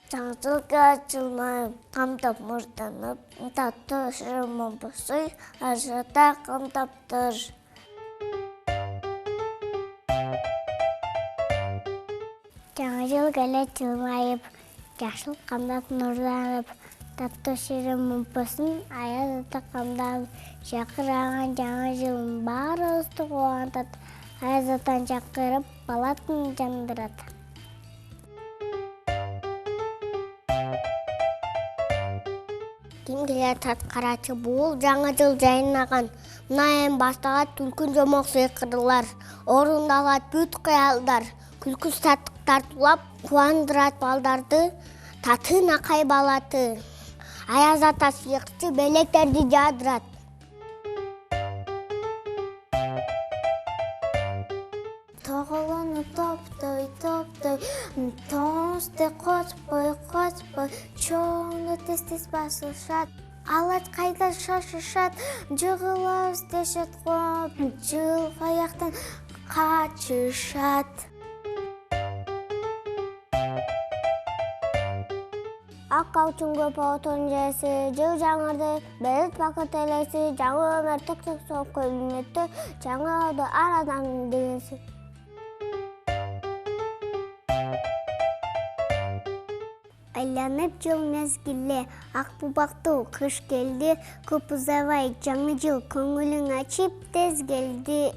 Жаңа жылға жылмай қамдап мұрданып, татты шырымы бұсый, ажыта қамдаптыр. Жаңа жыл келе жылмайып, жашыл қамдап нұрданып, татты шырымы бұсын, ажыта қамдап, шақыраған жаңа жылын бары ұсты қуантат, ажытан шақырып, балатын жандырат. Ким келер татқарашы бұл жаңа жыл жайнаған. Мұнайын бастағат үлкін жомоқ сыйқырлар. Орындалат бүт қиялдар. Күлкіс таттық тартулап, қуандырат балдарды, татын ақай балаты. Аяз ата сыйқшы белектерді жадырат. Тоғылыны топтой, тоңызды қочпой, чоңы тез-тез басылшат. Алат қайда шашышат, жығылауыз дешет қоп, жыл қаяқтан қачышат. Аққа үшін көп отын жесі, жыл жаңырды, бәліт бақыт әлесі, жаңы өмір түк-түк соқ көбіметті, жаңы ауды арадан дегесі. Айланып жыл мезгілі, ақбұбақты қыш келді, көп ұзавай жаңы жыл көңілің açып тез келді.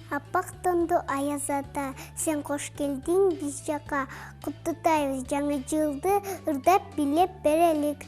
Аппақтынды аязата, сен қош келдің біз жаққа, құттықтаймыз жаңа жылды ұрдап билеп берелік.